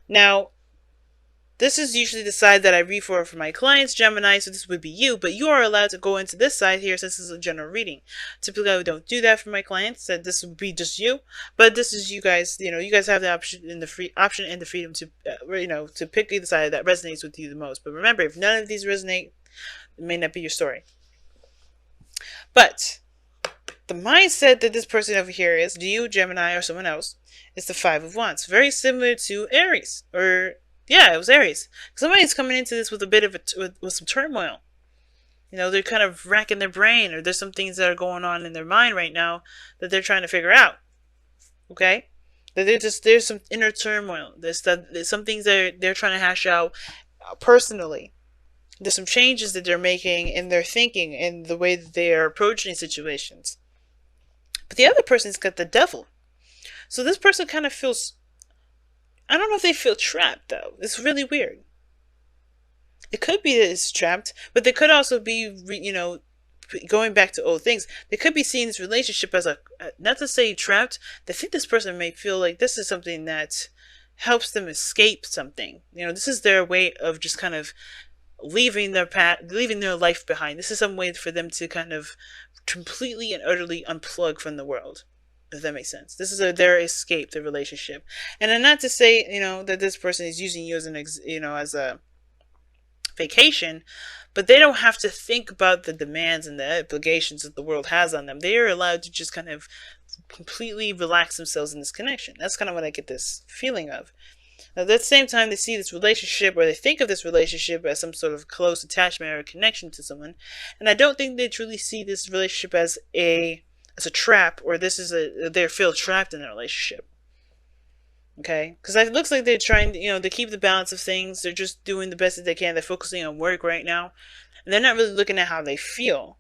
Now, this is usually the side that I read for my clients, Gemini, so this would be you, but you are allowed to go into this side here since this is a general reading. Typically, I don't do that for my clients, that this would be just you, but this is you guys, you guys have the option and the freedom to, to pick either side that resonates with you the most. But remember, if none of these resonate, it may not be your story. But the mindset that this person over here is, do you, Gemini, or someone else, is the Five of Wands. Very similar to Aries, or yeah, it was Aries. Somebody's coming into this with a bit of with some turmoil. They're kind of racking their brain, or there's some things that are going on in their mind right now that they're trying to figure out. Okay, that there's some inner turmoil. There's some things they're trying to hash out personally. There's some changes that they're making in their thinking and the way that they are approaching situations. But the other person's got the Devil. So this person kind of feels, I don't know if they feel trapped though. It's really weird. It could be that it's trapped, but they could also be, going back to old things. They could be seeing this relationship as not to say trapped. They think this person may feel like this is something that helps them escape something. This is their way of just kind of leaving their life behind. This is some way for them to kind of completely and utterly unplug from the world, if that makes sense. This is their escape, their relationship. And then not to say, that this person is using you as as a vacation, but they don't have to think about the demands and the obligations that the world has on them. They are allowed to just kind of completely relax themselves in this connection. That's kind of what I get this feeling of. Now, at the same time, they see this relationship, or they think of this relationship as some sort of close attachment or connection to someone. And I don't think they truly see this relationship as a trap, or they feel trapped in a relationship. Okay? Because it looks like they're trying, to keep the balance of things. They're just doing the best that they can. They're focusing on work right now. And they're not really looking at how they feel.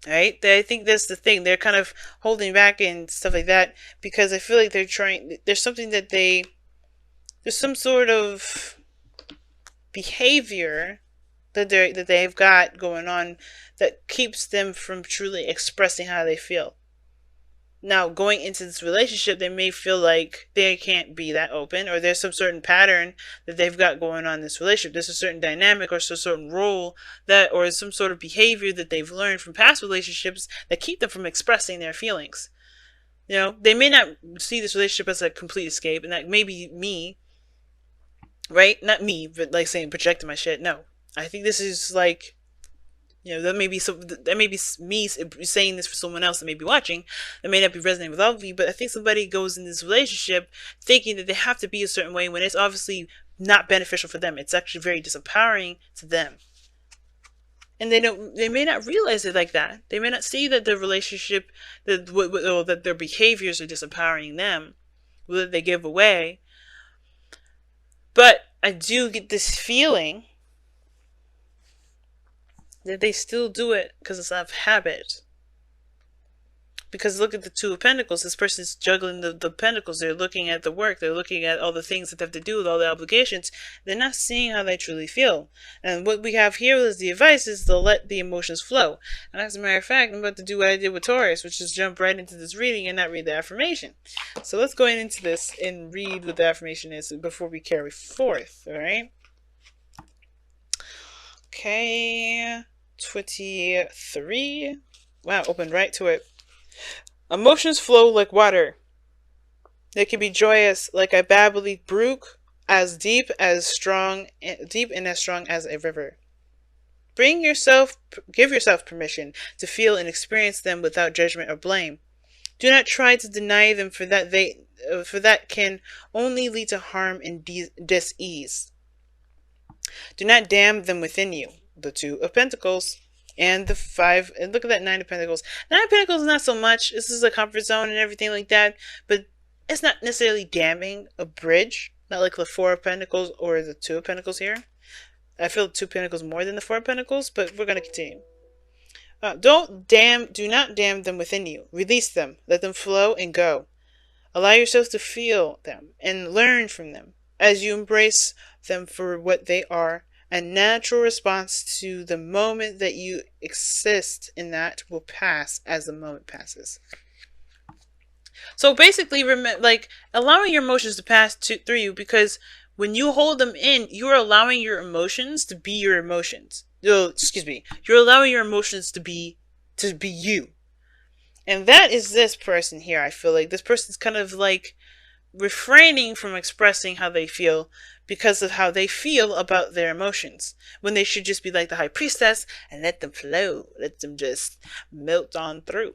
Right? I think that's the thing. They're kind of holding back and stuff like that because I feel like there's some sort of behavior that they've got going on that keeps them from truly expressing how they feel. Now, going into this relationship, they may feel like they can't be that open, or there's some certain pattern that they've got going on in this relationship. There's a certain dynamic or a certain role or some sort of behavior that they've learned from past relationships that keep them from expressing their feelings. They may not see this relationship as a complete escape, and that may be me, right? Not me, but like saying projecting my shit. No, I think this is like, that may be me saying this for someone else that may be watching. That may not be resonating with all of you, but I think somebody goes in this relationship thinking that they have to be a certain way when it's obviously not beneficial for them. It's actually very disempowering to them. And they may not realize it like that. They may not see that the relationship, that their behaviors are disempowering them, that they give away. But I do get this feeling that they still do it because it's out of habit. Because look at the Two of Pentacles. This person's juggling the pentacles. They're looking at the work. They're looking at all the things that they have to do with all the obligations. They're not seeing how they truly feel. And what we have here is the advice is to let the emotions flow. And as a matter of fact, I'm about to do what I did with Taurus, which is jump right into this reading and not read the affirmation. So let's go into this and read what the affirmation is before we carry forth. All right? Okay. 23. Wow, opened right to it. Emotions flow like water. They can be joyous like a babbly brook, as deep and as strong as a river. Give yourself permission to feel and experience them without judgment or blame. Do not try to deny them, for that can only lead to harm and dis-ease. Do not damn them within you. The Two of Pentacles and the Five, and look at that Nine of Pentacles. Nine of Pentacles is not so much, this is a comfort zone and everything like that, but it's not necessarily damning a bridge, not like the Four of Pentacles or the Two of Pentacles here. I feel the Two of Pentacles more than the Four of Pentacles, but we're going to continue. Do not damn them within you. Release them. Let them flow and go. Allow yourself to feel them and learn from them as you embrace them for what they are. A natural response to the moment that you exist in that will pass as the moment passes. So basically, like allowing your emotions to pass through you, because when you hold them in, you're allowing your emotions to be your emotions. Oh, excuse me. You're allowing your emotions to be you. And that is this person here. I feel like this person's kind of like refraining from expressing how they feel because of how they feel about their emotions, when they should just be like the high priestess and let them flow, let them just melt on through.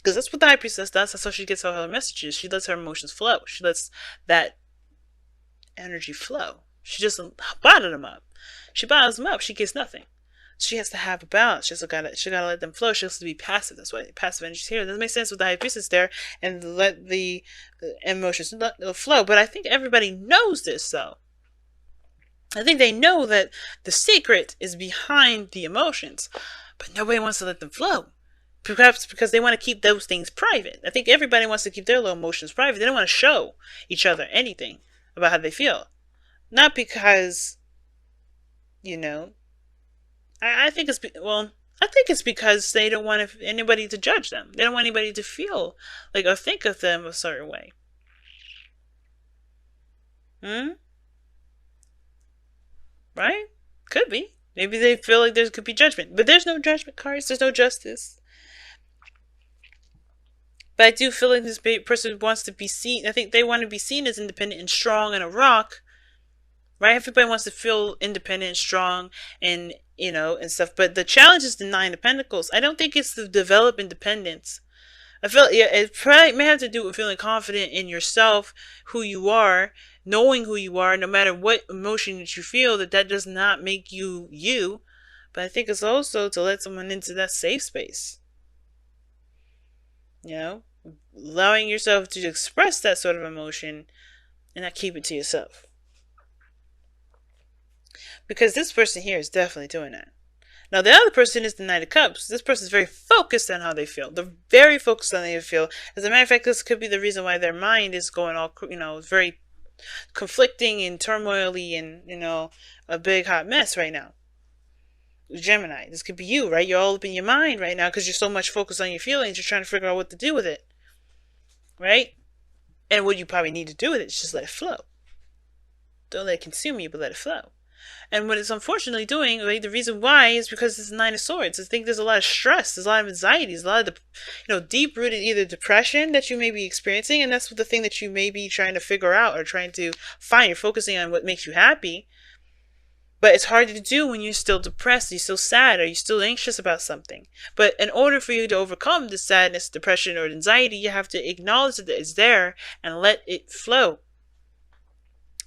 Because that's what the high priestess does. That's how she gets all her messages. She lets her emotions flow. She lets that energy flow. She just bottle them up. She bottles them up. She gets nothing. She has to have a balance. She gotta let them flow. She has to be passive. That's why passive energy is here. That makes sense with the high priestess there, and let the emotions flow. But I think everybody knows this, though. I think they know that the secret is behind the emotions, but nobody wants to let them flow. Perhaps because they want to keep those things private. I think everybody wants to keep their little emotions private. They don't want to show each other anything about how they feel. Not because, you know, I think it's, well, I think it's because they don't want anybody to judge them. They don't want anybody to feel like or think of them a certain way. Right? Could be. Maybe they feel like there could be judgment. But there's no judgment cards. There's no justice. But I do feel like this person wants to be seen. I think they want to be seen as independent and strong and a rock. Right? Everybody wants to feel independent and strong and, and stuff. But the challenge is the Nine of Pentacles. I don't think it's to develop independence. I feel it probably may have to do with feeling confident in yourself, who you are, knowing who you are, no matter what emotion that you feel, that does not make you you. But I think it's also to let someone into that safe space. Allowing yourself to express that sort of emotion and not keep it to yourself. Because this person here is definitely doing that. Now, the other person is the Knight of Cups. This person is very focused on how they feel. They're very focused on how they feel. As a matter of fact, this could be the reason why their mind is going all, very conflicting and turmoily and, a big hot mess right now. Gemini, this could be you, right? You're all up in your mind right now because you're so much focused on your feelings. You're trying to figure out what to do with it, right? And what you probably need to do with it is just let it flow. Don't let it consume you, but let it flow. And what it's unfortunately doing, like, the reason why is because it's the Nine of Swords. I think there's a lot of stress, there's a lot of anxiety, there's a lot of, deep-rooted either depression that you may be experiencing, and that's the thing that you may be trying to figure out or trying to find. You're focusing on what makes you happy, but it's hard to do when you're still depressed, you're still sad, or you're still anxious about something. But in order for you to overcome the sadness, depression, or anxiety, you have to acknowledge that it's there and let it flow.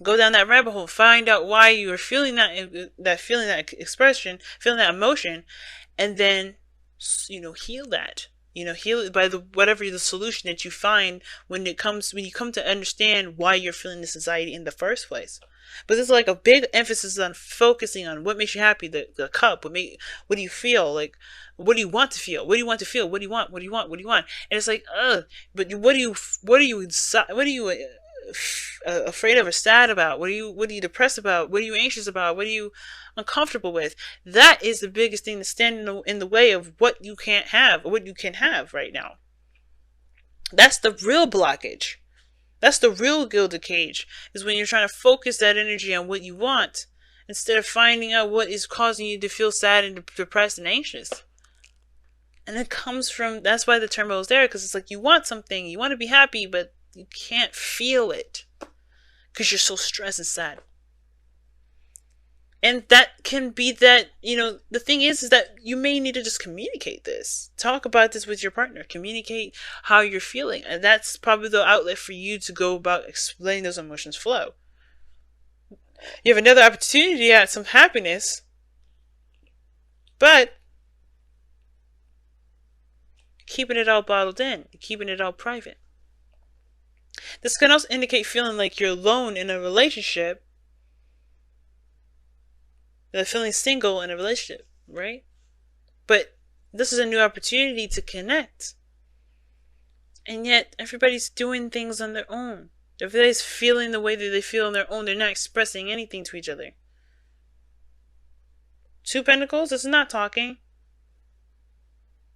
Go down that rabbit hole. Find out why you are feeling that feeling, that expression, feeling that emotion, and then, heal that. Heal it by whatever the solution that you find when you come to understand why you're feeling this anxiety in the first place. But there's like a big emphasis on focusing on what makes you happy. The cup. What do you feel like? What do you want to feel? What do you want to feel? What do you want? What do you want? What do you want? And it's like, but what are you afraid of or sad about? What are you depressed about? What are you anxious about? What are you uncomfortable with? That is the biggest thing that's standing in the way of what you can't have or what you can have right now. That's the real blockage. That's the real gilded cage, is when you're trying to focus that energy on what you want instead of finding out what is causing you to feel sad and depressed and anxious. And it comes from, that's why the turmoil is there, because it's like you want something, you want to be happy, but you can't feel it because you're so stressed and sad. And that can be that, the thing is that you may need to just communicate this. Talk about this with your partner. Communicate how you're feeling. And that's probably the outlet for you to go about explaining those emotions flow. You have another opportunity at some happiness, but keeping it all bottled in, keeping it all private. This can also indicate feeling like you're alone in a relationship, feeling single in a relationship, right? But this is a new opportunity to connect. And yet, everybody's doing things on their own. Everybody's feeling the way that they feel on their own. They're not expressing anything to each other. Two Pentacles, this is not talking.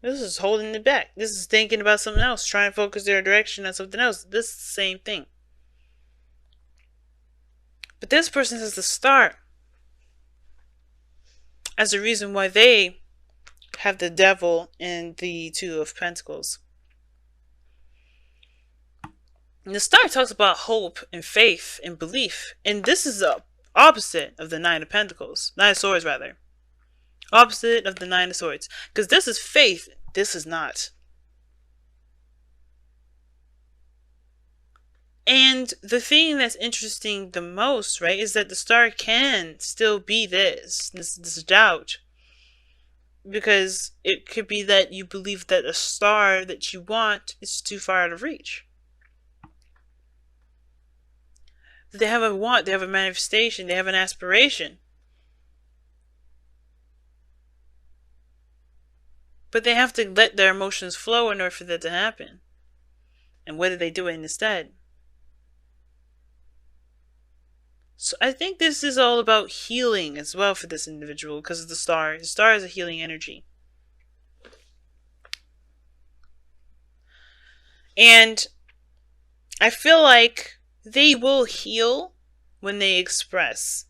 This is holding it back. This is thinking about something else, trying to focus their direction on something else. This is the same thing. But this person has the star as a reason why they have the devil and the Two of Pentacles. And the star talks about hope and faith and belief. And this is the opposite of the Nine of Pentacles. Nine of Swords, rather. Opposite of the Nine of Swords. Because this is faith. This is not. And the thing that's interesting the most, right, is that the star can still be this doubt. Because it could be that you believe that a star that you want is too far out of reach. They have a want, they have a manifestation, they have an aspiration. But they have to let their emotions flow in order for that to happen. And what do they do instead? So I think this is all about healing as well for this individual because of the star. The star is a healing energy. And I feel like they will heal when they express.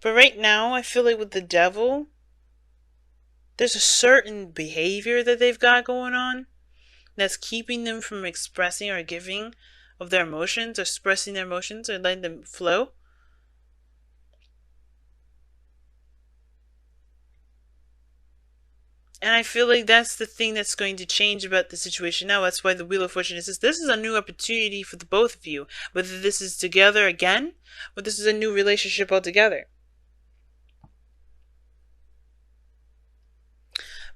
But right now, I feel like with the devil, there's a certain behavior that they've got going on that's keeping them from expressing or giving of their emotions, or expressing their emotions, or letting them flow. And I feel like that's the thing that's going to change about the situation now. That's why the Wheel of Fortune is this is a new opportunity for the both of you. Whether this is together again, or this is a new relationship altogether.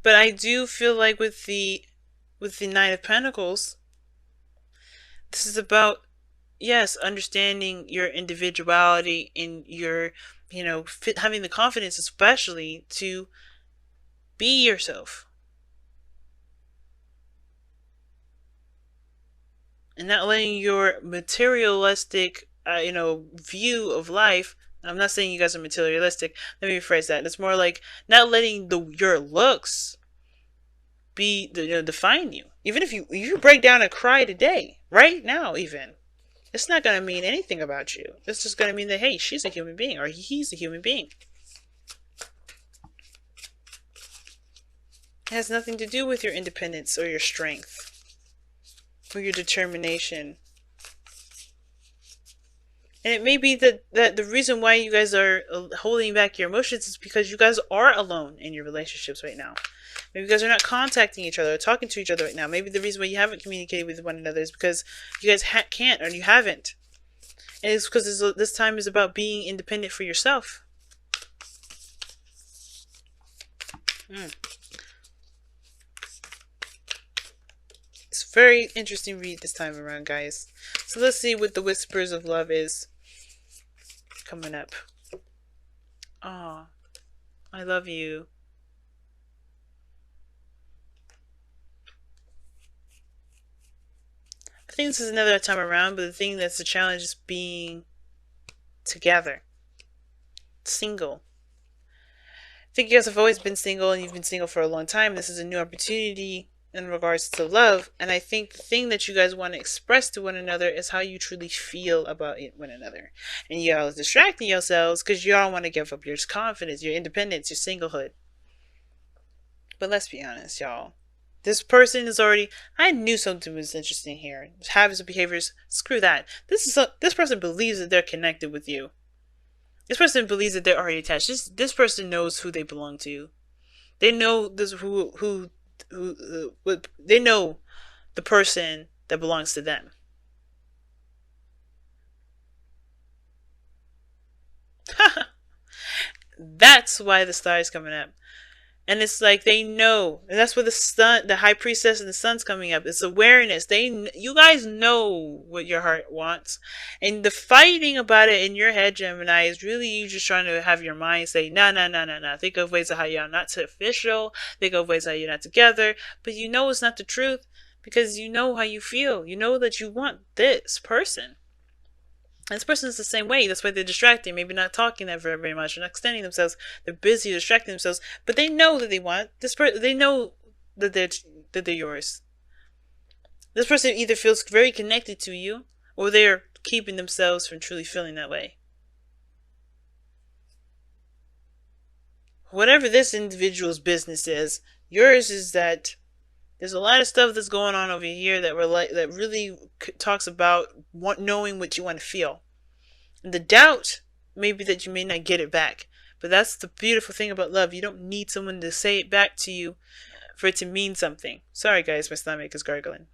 But I do feel like with the Nine of Pentacles, this is about, yes, understanding your individuality and your, having the confidence especially to be yourself. And not letting your materialistic, view of life. I'm not saying you guys are materialistic. Let me rephrase that. It's more like not letting your looks define you. Even if you break down and cry today, right now even, it's not going to mean anything about you. It's just going to mean that, hey, she's a human being, or he's a human being. It has nothing to do with your independence or your strength or your determination. And it may be that the reason why you guys are holding back your emotions is because you guys are alone in your relationships right now. Maybe you guys are not contacting each other or talking to each other right now. Maybe the reason why you haven't communicated with one another is because you guys can't, or you haven't. And it's because this time is about being independent for yourself. It's a very interesting read this time around, guys. So let's see what the Whispers of Love is coming up. Aw, I love you. I think this is another time around, but the thing that's the challenge is being together. Single. I think you guys have always been single, and you've been single for a long time. This is a new opportunity in regards to love, and I think the thing that you guys want to express to one another is how you truly feel about one another. And y'all distracting yourselves because y'all want to give up your confidence, your independence, your singlehood. But let's be honest, y'all. This person is already, I knew something was interesting here. Habits and behaviors, screw that. This person believes that they're connected with you. This person believes that they're already attached. This person knows who they belong to. They know this they know the person that belongs to them. That's why the star is coming up. And it's like they know, and that's where the high priestess and the sun's coming up. It's awareness. You guys know what your heart wants, and the fighting about it in your head, Gemini, is really you just trying to have your mind say, no. Think of ways of how you're not official. Think of ways how you're not together. But you know it's not the truth because you know how you feel. You know that you want this person. And this person is the same way. That's why they're distracting. Maybe not talking that very, very much. They're not extending themselves. They're busy distracting themselves. But they know that they want this person. They know that they're yours. This person either feels very connected to you, or they're keeping themselves from truly feeling that way. Whatever this individual's business is, yours is that there's a lot of stuff that's going on over here that that really talks about knowing what you want to feel. And the doubt may be that you may not get it back. But that's the beautiful thing about love. You don't need someone to say it back to you for it to mean something. Sorry guys, my stomach is gargling.